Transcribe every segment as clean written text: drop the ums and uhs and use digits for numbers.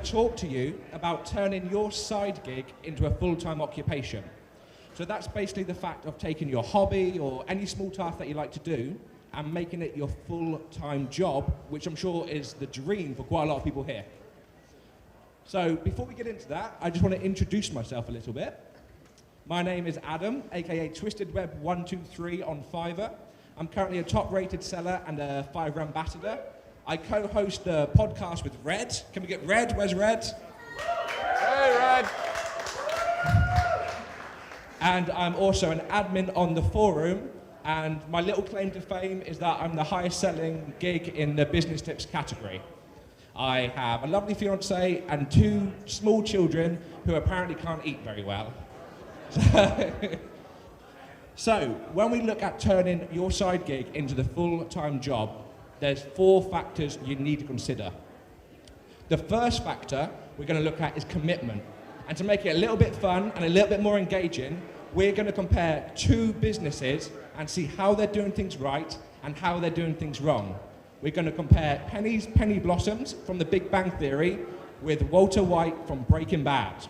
to talk to you about turning your side gig into a full-time occupation. So that's basically the fact of taking your hobby or any small task that you like to do and making it your full-time job, which I'm sure is the dream for quite a lot of people here. So before we get into that, I just want to introduce myself a little bit. My name is Adam, aka TwistedWeb123 on Fiverr. I'm currently a top-rated seller and a Fiverr ambassador. I co-host the podcast with Red. Can we get Red? Where's Red? Hey, Red! And I'm also an admin on the forum, and my little claim to fame is that I'm the highest selling gig in the business tips category. I have a lovely fiance and 2 small children who apparently can't eat very well. So when we look at turning your side gig into the full-time job, there's 4 factors you need to consider. The first factor we're going to look at is commitment. And to make it a little bit fun and a little bit more engaging, we're going to compare 2 businesses and see how they're doing things right and how they're doing things wrong. We're going to compare Penny's Penny Blossoms from The Big Bang Theory with Walter White from Breaking Bad.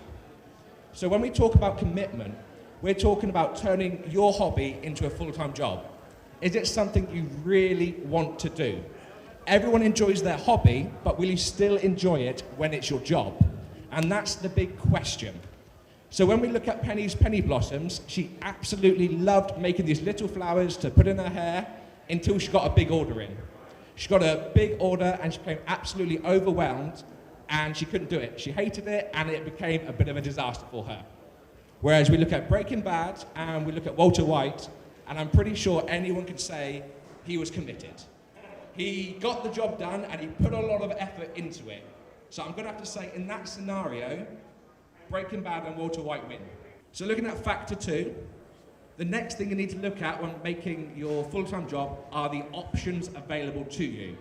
So when we talk about commitment, we're talking about turning your hobby into a full-time job. Is it something you really want to do? Everyone enjoys their hobby, but will you still enjoy it when it's your job? And that's the big question. So when we look at Penny's Penny Blossoms, she absolutely loved making these little flowers to put in her hair until she got a big order in. She got a big order and she became absolutely overwhelmed and she couldn't do it. She hated it and it became a bit of a disaster for her. Whereas we look at Breaking Bad and we look at Walter White, and I'm pretty sure anyone can say he was committed. He got the job done and he put a lot of effort into it. So I'm going to have to say in that scenario, Breaking Bad and Walter White win. So looking at factor 2, the next thing you need to look at when making your full-time job are the options available to you.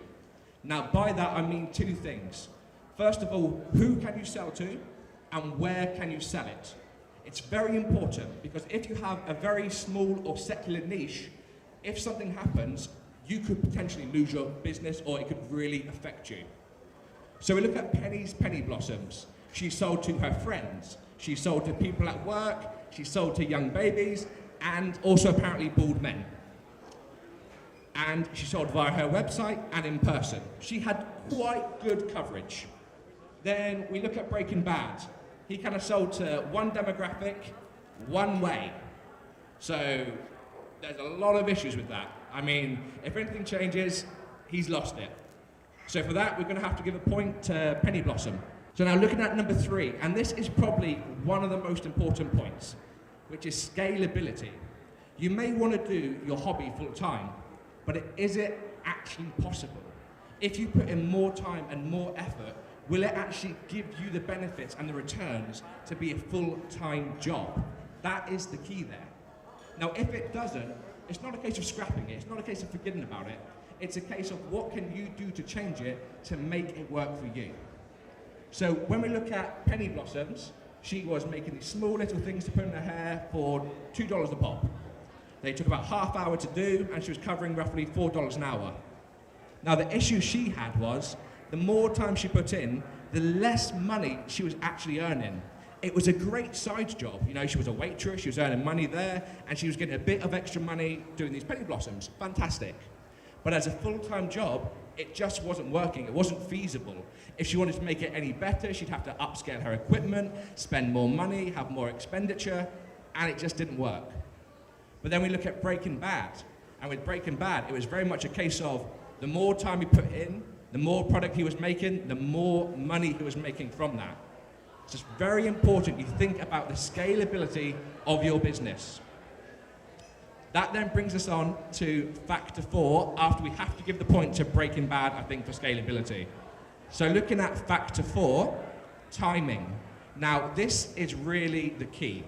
Now by that I mean 2 things. First of all, who can you sell to and where can you sell it? It's very important because if you have a very small or secular niche, if something happens, you could potentially lose your business or it could really affect you. So we look at Penny's Penny Blossoms. She sold to her friends, she sold to people at work, she sold to young babies, and also apparently bald men. And she sold via her website and in person. She had quite good coverage. Then we look at Breaking Bad. He kind of sold to one demographic, one way. So there's a lot of issues with that. I mean, if anything changes, he's lost it. So for that, we're going to have to give a point to Penny Blossom. So now looking at number 3, and this is probably one of the most important points, which is scalability. You may want to do your hobby full time, but is it actually possible? If you put in more time and more effort, will it actually give you the benefits and the returns to be a full-time job? That is the key there. Now, if it doesn't, it's not a case of scrapping it, it's not a case of forgetting about it. It's a case of what can you do to change it to make it work for you. So when we look at Penny Blossoms, she was making these small little things to put in her hair for $2 a pop. They took about half hour to do, and she was covering roughly $4 an hour. Now the issue she had was, the more time she put in, the less money she was actually earning. It was a great side job. You know, she was a waitress, she was earning money there, and she was getting a bit of extra money doing these Penny Blossoms. Fantastic. But as a full-time job, it just wasn't working. It wasn't feasible. If she wanted to make it any better, she'd have to upscale her equipment, spend more money, have more expenditure, and it just didn't work. But then we look at Breaking Bad, and with Breaking Bad, it was very much a case of the more time he put in, the more product he was making, the more money he was making from that. So it's very important you think about the scalability of your business. That then brings us on to factor 4, after we have to give the point to Breaking Bad, I think, for scalability. So looking at factor 4, timing. Now, this is really the key.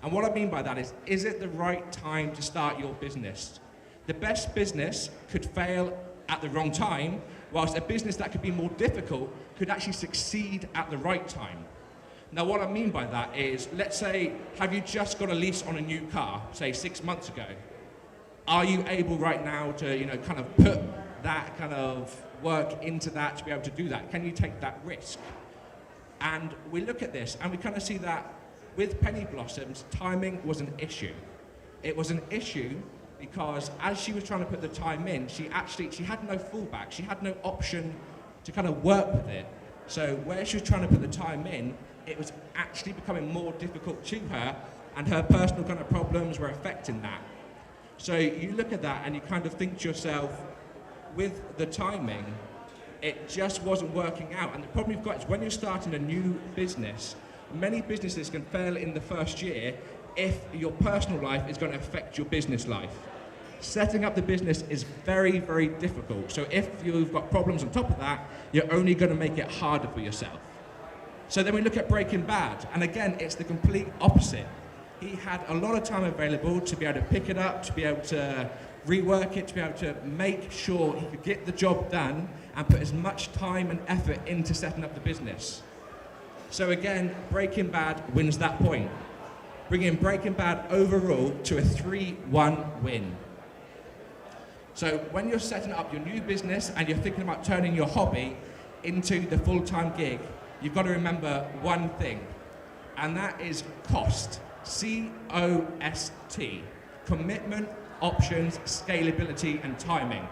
And what I mean by that is it the right time to start your business? The best business could fail at the wrong time, whilst a business that could be more difficult could actually succeed at the right time. Now what I mean by that is, let's say, have you just got a lease on a new car, say 6 months ago? Are you able right now to, kind of put that kind of work into that to be able to do that? Can you take that risk? And we look at this and we kind of see that with Penny Blossoms, timing was an issue. It was an issue because as she was trying to put the time in, she had no fallback. She had no option to kind of work with it. So where she was trying to put the time in, it was actually becoming more difficult to her, and her personal kind of problems were affecting that. So you look at that and you kind of think to yourself, with the timing, it just wasn't working out. And the problem you've got is when you're starting a new business, many businesses can fail in the first year if your personal life is going to affect your business life. Setting up the business is very, very difficult. So if you've got problems on top of that, you're only going to make it harder for yourself. So then we look at Breaking Bad, and again, it's the complete opposite. He had a lot of time available to be able to pick it up, to be able to rework it, to be able to make sure he could get the job done and put as much time and effort into setting up the business. So again, Breaking Bad wins that point, bringing Breaking Bad overall to a 3-1 win. So when you're setting up your new business and you're thinking about turning your hobby into the full-time gig, you've got to remember one thing, and that is cost. C-O-S-T. Commitment, options, scalability, and timing.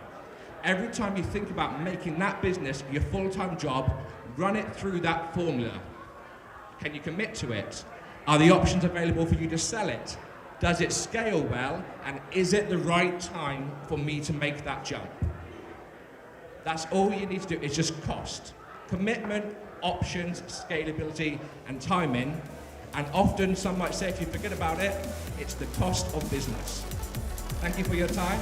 Every time you think about making that business your full-time job, run it through that formula. Can you commit to it? Are the options available for you to sell it? Does it scale well? And is it the right time for me to make that jump? That's all you need to do, is just cost. Commitment, options, scalability, and timing. And often, some might say, if you forget about it, it's the cost of business. Thank you for your time.